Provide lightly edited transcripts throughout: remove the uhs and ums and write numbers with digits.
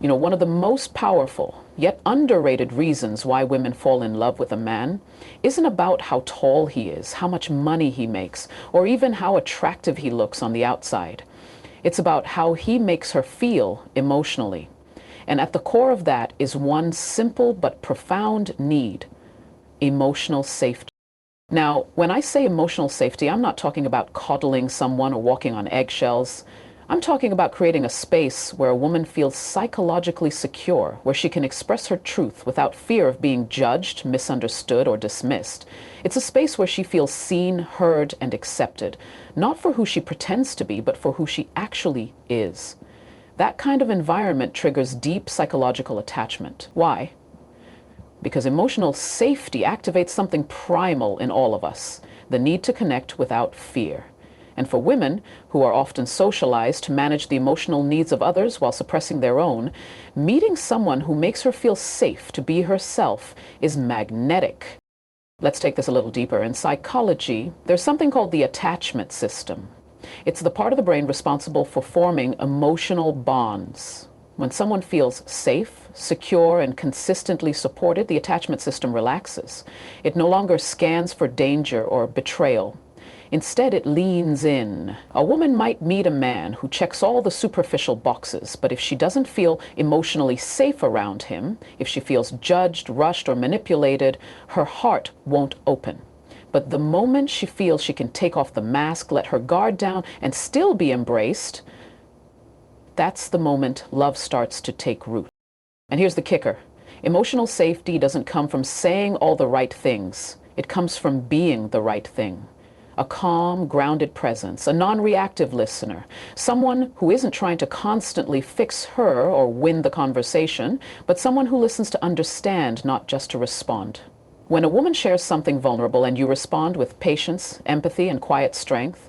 One of the most powerful, yet underrated reasons why women fall in love with a man isn't about how tall he is, how much money he makes, or even how attractive he looks on the outside. It's about how he makes her feel emotionally. And at the core of that is one simple but profound need: emotional safety. Now, when I say emotional safety, I'm not talking about coddling someone or walking on eggshells. I'm talking about creating a space where a woman feels psychologically secure, where she can express her truth without fear of being judged, misunderstood, or dismissed. It's a space where she feels seen, heard, and accepted, not for who she pretends to be, but for who she actually is. That kind of environment triggers deep psychological attachment. Why? Because emotional safety activates something primal in all of us: the need to connect without fear. And for women, who are often socialized to manage the emotional needs of others while suppressing their own, meeting someone who makes her feel safe to be herself is magnetic. Let's take this a little deeper. In psychology, there's something called the attachment system. It's the part of the brain responsible for forming emotional bonds. When someone feels safe, secure, and consistently supported, the attachment system relaxes. It no longer scans for danger or betrayal. Instead, it leans in. A woman might meet a man who checks all the superficial boxes, but if she doesn't feel emotionally safe around him, if she feels judged, rushed, or manipulated, her heart won't open. But the moment she feels she can take off the mask, let her guard down, and still be embraced, that's the moment love starts to take root. And here's the kicker: emotional safety doesn't come from saying all the right things. It comes from being the right thing. A calm, grounded presence, a non-reactive listener, someone who isn't trying to constantly fix her or win the conversation, but someone who listens to understand, not just to respond. When a woman shares something vulnerable and you respond with patience, empathy, and quiet strength,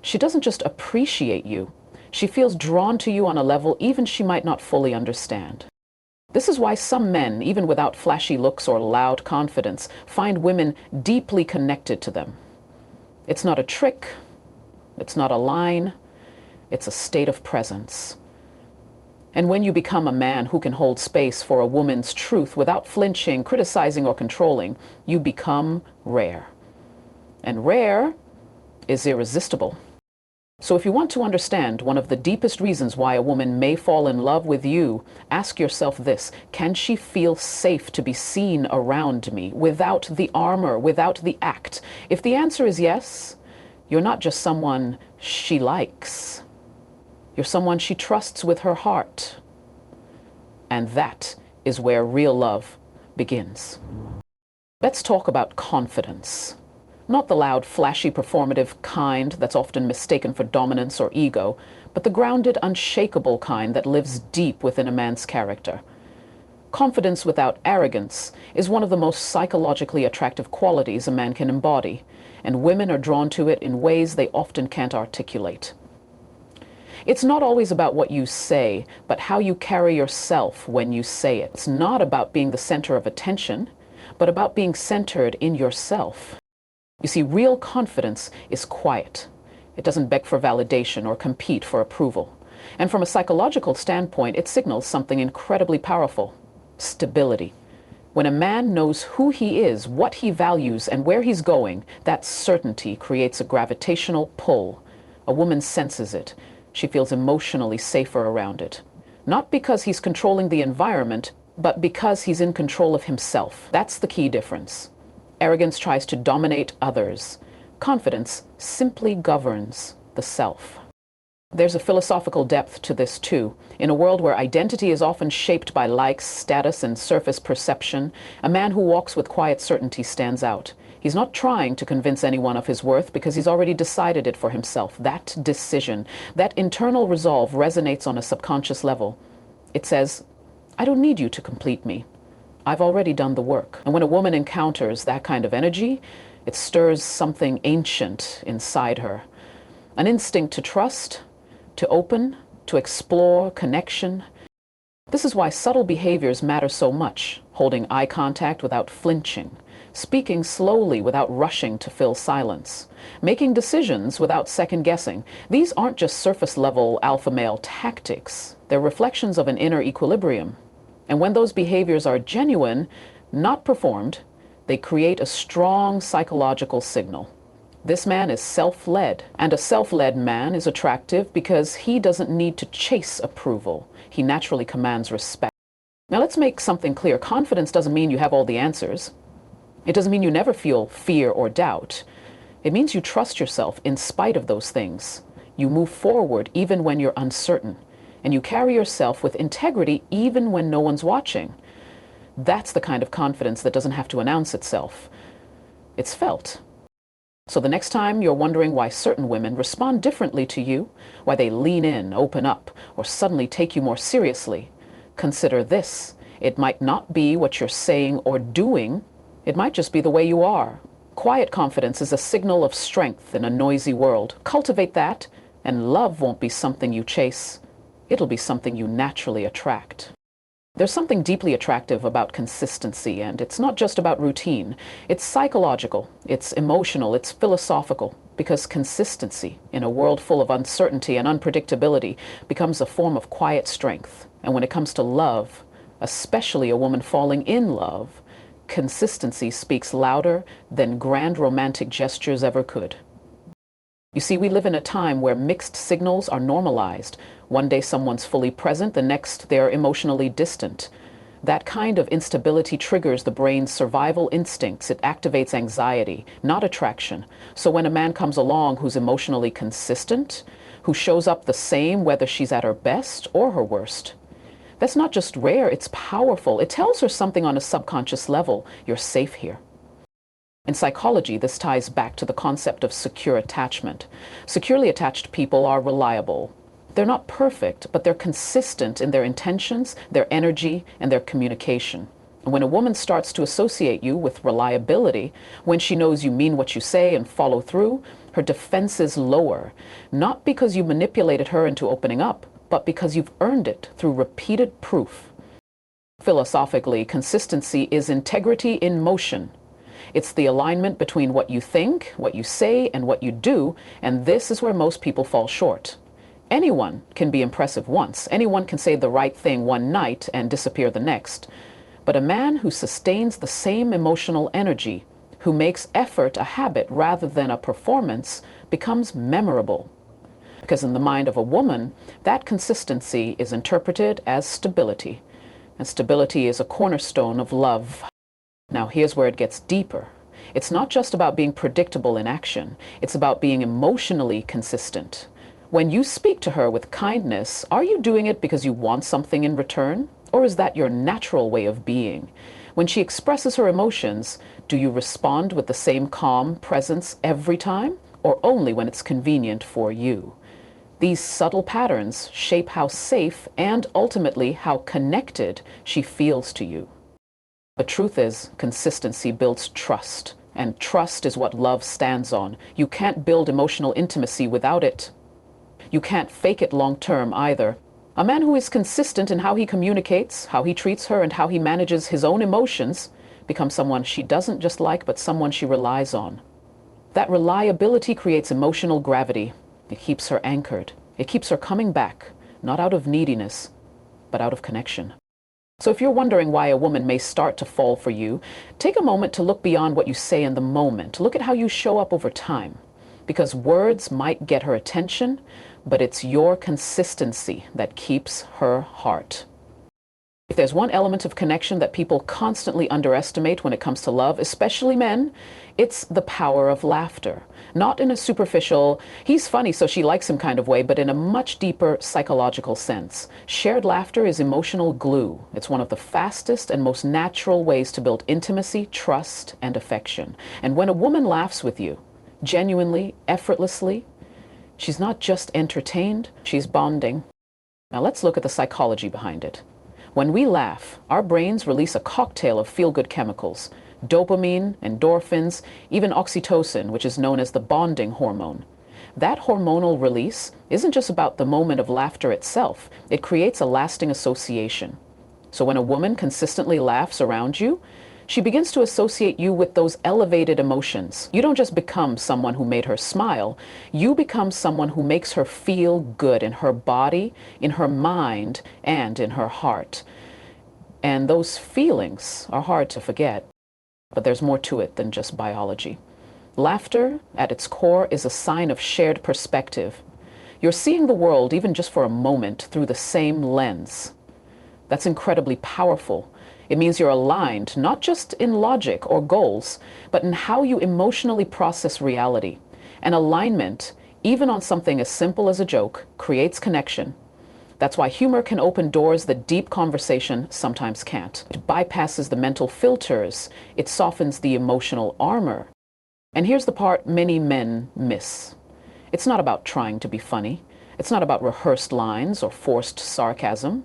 she doesn't just appreciate you. She feels drawn to you on a level even she might not fully understand. This is why some men, even without flashy looks or loud confidence, find women deeply connected to them. It's not a trick, it's not a line, it's a state of presence. And when you become a man who can hold space for a woman's truth without flinching, criticizing, or controlling, you become rare. And rare is irresistible. So if you want to understand one of the deepest reasons why a woman may fall in love with you, ask yourself this: can she feel safe to be seen around me, without the armor, without the act? If the answer is yes, you're not just someone she likes. You're someone she trusts with her heart. And that is where real love begins. Let's talk about confidence. Not the loud, flashy, performative kind that's often mistaken for dominance or ego, but the grounded, unshakable kind that lives deep within a man's character. Confidence without arrogance is one of the most psychologically attractive qualities a man can embody, and women are drawn to it in ways they often can't articulate. It's not always about what you say, but how you carry yourself when you say it. It's not about being the center of attention, but about being centered in yourself. You see, real confidence is quiet. It doesn't beg for validation or compete for approval. And from a psychological standpoint, it signals something incredibly powerful: stability. When a man knows who he is, what he values, and where he's going, that certainty creates a gravitational pull. A woman senses it. She feels emotionally safer around it. Not because he's controlling the environment, but because he's in control of himself. That's the key difference. Arrogance tries to dominate others. Confidence simply governs the self. There's a philosophical depth to this too. In a world where identity is often shaped by likes, status, and surface perception, a man who walks with quiet certainty stands out. He's not trying to convince anyone of his worth because he's already decided it for himself. That decision, that internal resolve resonates on a subconscious level. It says, I don't need you to complete me. I've already done the work. And when a woman encounters that kind of energy, it stirs something ancient inside her. An instinct to trust, to open, to explore connection. This is why subtle behaviors matter so much: holding eye contact without flinching, speaking slowly without rushing to fill silence, making decisions without second guessing. These aren't just surface level alpha male tactics. They're reflections of an inner equilibrium. And when those behaviors are genuine, not performed, they create a strong psychological signal. This man is self-led, and a self-led man is attractive because he doesn't need to chase approval. He naturally commands respect. Now let's make something clear. Confidence doesn't mean you have all the answers. It doesn't mean you never feel fear or doubt. It means you trust yourself in spite of those things. You move forward even when you're uncertain, and you carry yourself with integrity even when no one's watching. That's the kind of confidence that doesn't have to announce itself. It's felt. So the next time you're wondering why certain women respond differently to you, why they lean in, open up, or suddenly take you more seriously, consider this. It might not be what you're saying or doing. It might just be the way you are. Quiet confidence is a signal of strength in a noisy world. Cultivate that, and love won't be something you chase. It'll be something you naturally attract. There's something deeply attractive about consistency, and it's not just about routine. It's psychological, it's emotional, it's philosophical, because consistency in a world full of uncertainty and unpredictability becomes a form of quiet strength. And when it comes to love, especially a woman falling in love, consistency speaks louder than grand romantic gestures ever could. You see, we live in a time where mixed signals are normalized. One day someone's fully present, the next they're emotionally distant. That kind of instability triggers the brain's survival instincts. It activates anxiety, not attraction. So when a man comes along who's emotionally consistent, who shows up the same whether she's at her best or her worst, that's not just rare, it's powerful. It tells her something on a subconscious level. You're safe here. In psychology, this ties back to the concept of secure attachment. Securely attached people are reliable. They're not perfect, but they're consistent in their intentions, their energy, and their communication. And when a woman starts to associate you with reliability, when she knows you mean what you say and follow through, her defenses lower, not because you manipulated her into opening up, but because you've earned it through repeated proof. Philosophically, consistency is integrity in motion. It's the alignment between what you think, what you say, and what you do, and this is where most people fall short. Anyone can be impressive once. Anyone can say the right thing one night and disappear the next. But a man who sustains the same emotional energy, who makes effort a habit rather than a performance, becomes memorable. Because in the mind of a woman, that consistency is interpreted as stability. And stability is a cornerstone of love. Now here's where it gets deeper. It's not just about being predictable in action. It's about being emotionally consistent. When you speak to her with kindness, are you doing it because you want something in return? Or is that your natural way of being? When she expresses her emotions, do you respond with the same calm presence every time? Or only when it's convenient for you? These subtle patterns shape how safe and ultimately how connected she feels to you. The truth is, consistency builds trust, and trust is what love stands on. You can't build emotional intimacy without it. You can't fake it long-term either. A man who is consistent in how he communicates, how he treats her, and how he manages his own emotions becomes someone she doesn't just like, but someone she relies on. That reliability creates emotional gravity. It keeps her anchored. It keeps her coming back, not out of neediness, but out of connection. So if you're wondering why a woman may start to fall for you, take a moment to look beyond what you say in the moment. Look at how you show up over time. Because words might get her attention, but it's your consistency that keeps her heart. If there's one element of connection that people constantly underestimate when it comes to love, especially men, it's the power of laughter. Not in a superficial, he's funny so she likes him kind of way, but in a much deeper psychological sense. Shared laughter is emotional glue. It's one of the fastest and most natural ways to build intimacy, trust, and affection. And when a woman laughs with you, genuinely, effortlessly, she's not just entertained, she's bonding. Now let's look at the psychology behind it. When we laugh, our brains release a cocktail of feel-good chemicals: dopamine, endorphins, even oxytocin, which is known as the bonding hormone. That hormonal release isn't just about the moment of laughter itself. It creates a lasting association. So when a woman consistently laughs around you, She begins to associate you with those elevated emotions. You don't just become someone who made her smile, you become someone who makes her feel good in her body, in her mind, and in her heart. And those feelings are hard to forget, but there's more to it than just biology. Laughter, at its core, is a sign of shared perspective. You're seeing the world, even just for a moment, through the same lens. That's incredibly powerful. It means you're aligned, not just in logic or goals, but in how you emotionally process reality. And alignment, even on something as simple as a joke, creates connection. That's why humor can open doors that deep conversation sometimes can't. It bypasses the mental filters. It softens the emotional armor. And here's the part many men miss. It's not about trying to be funny. It's not about rehearsed lines or forced sarcasm.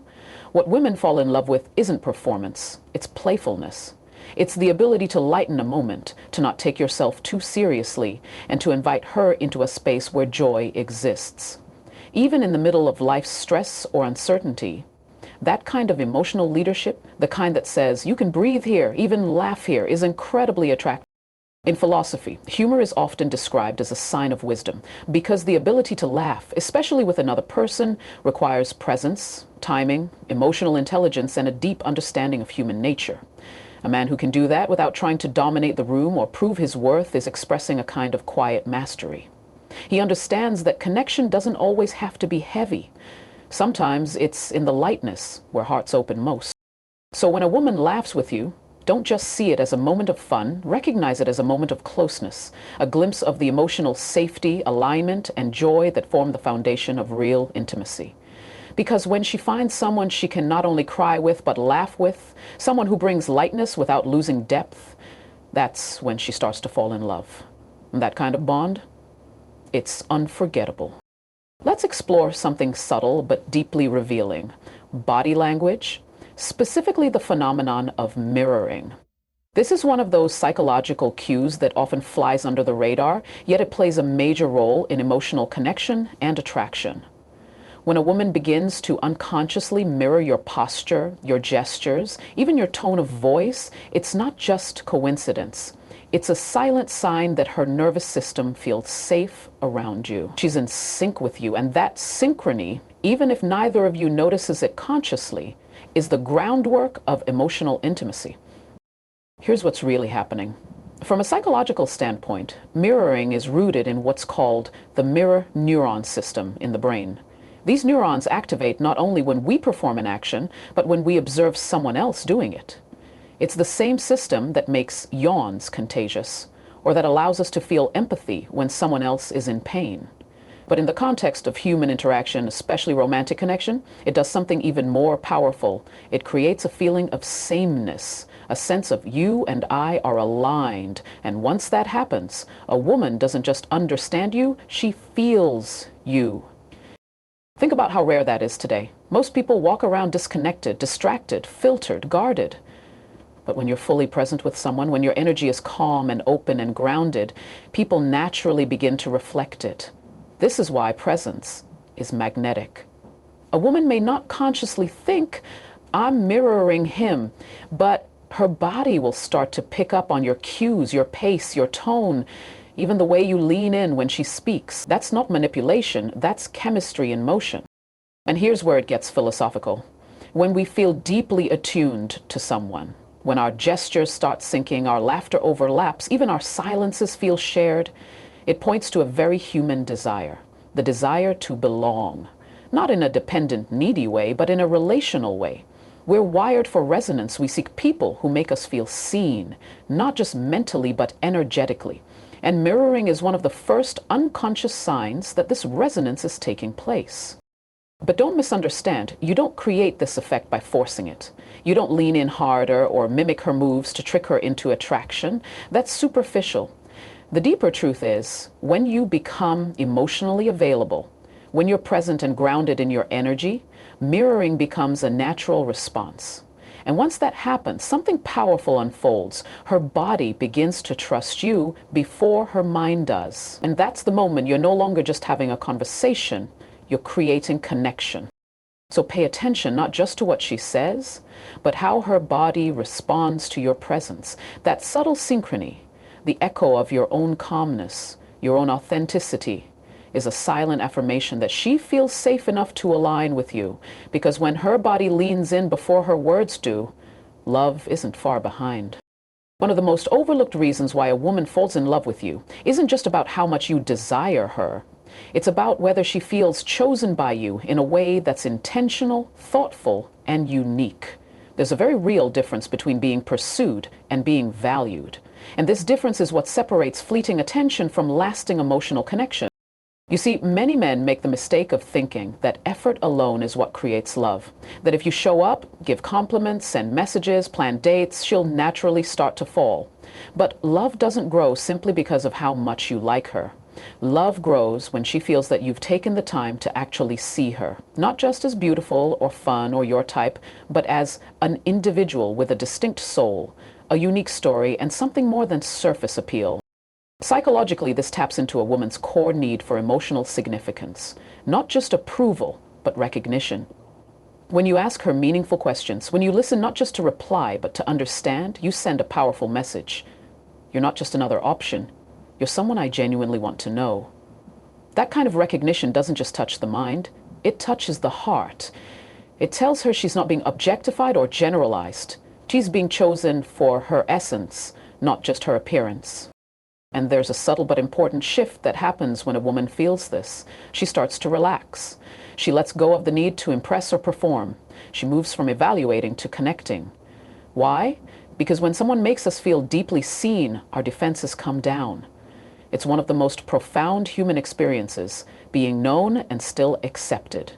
What women fall in love with isn't performance, it's playfulness. It's the ability to lighten a moment, to not take yourself too seriously, and to invite her into a space where joy exists. Even in the middle of life's stress or uncertainty, that kind of emotional leadership, the kind that says, you can breathe here, even laugh here, is incredibly attractive. In philosophy, humor is often described as a sign of wisdom because the ability to laugh, especially with another person, requires presence, timing, emotional intelligence, and a deep understanding of human nature. A man who can do that without trying to dominate the room or prove his worth is expressing a kind of quiet mastery. He understands that connection doesn't always have to be heavy. Sometimes it's in the lightness where hearts open most. So when a woman laughs with you, don't just see it as a moment of fun, recognize it as a moment of closeness, a glimpse of the emotional safety, alignment, and joy that form the foundation of real intimacy. Because when she finds someone she can not only cry with but laugh with, someone who brings lightness without losing depth, that's when she starts to fall in love. And that kind of bond, it's unforgettable. Let's explore something subtle but deeply revealing: body language, specifically the phenomenon of mirroring. This is one of those psychological cues that often flies under the radar, yet it plays a major role in emotional connection and attraction. When a woman begins to unconsciously mirror your posture, your gestures, even your tone of voice, it's not just coincidence. It's a silent sign that her nervous system feels safe around you. She's in sync with you, and that synchrony, even if neither of you notices it consciously, is the groundwork of emotional intimacy. Here's what's really happening. From a psychological standpoint, mirroring is rooted in what's called the mirror neuron system in the brain. These neurons activate not only when we perform an action, but when we observe someone else doing it. It's the same system that makes yawns contagious, or that allows us to feel empathy when someone else is in pain. But in the context of human interaction, especially romantic connection, it does something even more powerful. It creates a feeling of sameness, a sense of you and I are aligned. And once that happens, a woman doesn't just understand you, she feels you. Think about how rare that is today. Most people walk around disconnected, distracted, filtered, guarded. But when you're fully present with someone, when your energy is calm and open and grounded, people naturally begin to reflect it. This is why presence is magnetic. A woman may not consciously think, I'm mirroring him, but her body will start to pick up on your cues, your pace, your tone, even the way you lean in when she speaks. That's not manipulation, that's chemistry in motion. And here's where it gets philosophical. When we feel deeply attuned to someone, when our gestures start syncing, our laughter overlaps, even our silences feel shared, it points to a very human desire, the desire to belong, not in a dependent, needy way, but in a relational way. We're wired for resonance. We seek people who make us feel seen, not just mentally, but energetically. And mirroring is one of the first unconscious signs that this resonance is taking place. But don't misunderstand, you don't create this effect by forcing it. You don't lean in harder or mimic her moves to trick her into attraction. That's superficial. The deeper truth is, when you become emotionally available, when you're present and grounded in your energy, mirroring becomes a natural response. And once that happens, something powerful unfolds. Her body begins to trust you before her mind does. And that's the moment you're no longer just having a conversation, you're creating connection. So pay attention not just to what she says, but how her body responds to your presence. That subtle synchrony, the echo of your own calmness, your own authenticity, is a silent affirmation that she feels safe enough to align with you. Because when her body leans in before her words do, love isn't far behind. One of the most overlooked reasons why a woman falls in love with you isn't just about how much you desire her. It's about whether she feels chosen by you in a way that's intentional, thoughtful, and unique. There's a very real difference between being pursued and being valued. And this difference is what separates fleeting attention from lasting emotional connection. You see, many men make the mistake of thinking that effort alone is what creates love. That if you show up, give compliments, send messages, plan dates, she'll naturally start to fall. But love doesn't grow simply because of how much you like her. Love grows when she feels that you've taken the time to actually see her, not just as beautiful or fun or your type, but as an individual with a distinct soul, a unique story, and something more than surface appeal. Psychologically, this taps into a woman's core need for emotional significance, not just approval, but recognition. When you ask her meaningful questions, when you listen not just to reply, but to understand, you send a powerful message. You're not just another option. You're someone I genuinely want to know. That kind of recognition doesn't just touch the mind, it touches the heart. It tells her she's not being objectified or generalized. She's being chosen for her essence, not just her appearance. And there's a subtle but important shift that happens when a woman feels this. She starts to relax. She lets go of the need to impress or perform. She moves from evaluating to connecting. Why? Because when someone makes us feel deeply seen, our defenses come down. It's one of the most profound human experiences, being known and still accepted.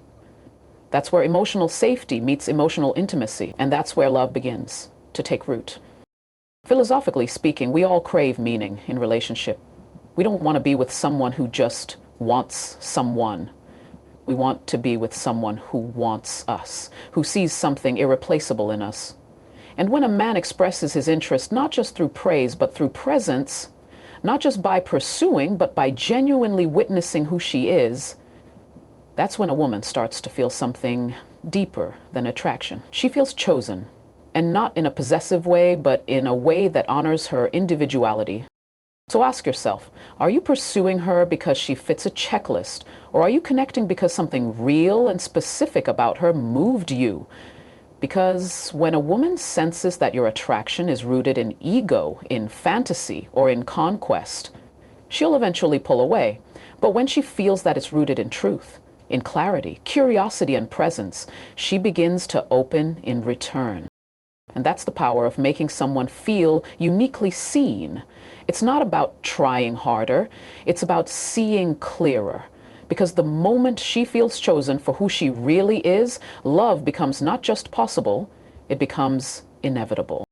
That's where emotional safety meets emotional intimacy, and that's where love begins to take root. Philosophically speaking, we all crave meaning in relationship. We don't want to be with someone who just wants someone. We want to be with someone who wants us, who sees something irreplaceable in us. And when a man expresses his interest not just through praise, but through presence, not just by pursuing, but by genuinely witnessing who she is, that's when a woman starts to feel something deeper than attraction. She feels chosen, and not in a possessive way, but in a way that honors her individuality. So ask yourself, are you pursuing her because she fits a checklist, or are you connecting because something real and specific about her moved you? Because when a woman senses that your attraction is rooted in ego, in fantasy, or in conquest, she'll eventually pull away. But when she feels that it's rooted in truth, in clarity, curiosity, and presence, she begins to open in return. And that's the power of making someone feel uniquely seen. It's not about trying harder, it's about seeing clearer. Because the moment she feels chosen for who she really is, love becomes not just possible, it becomes inevitable.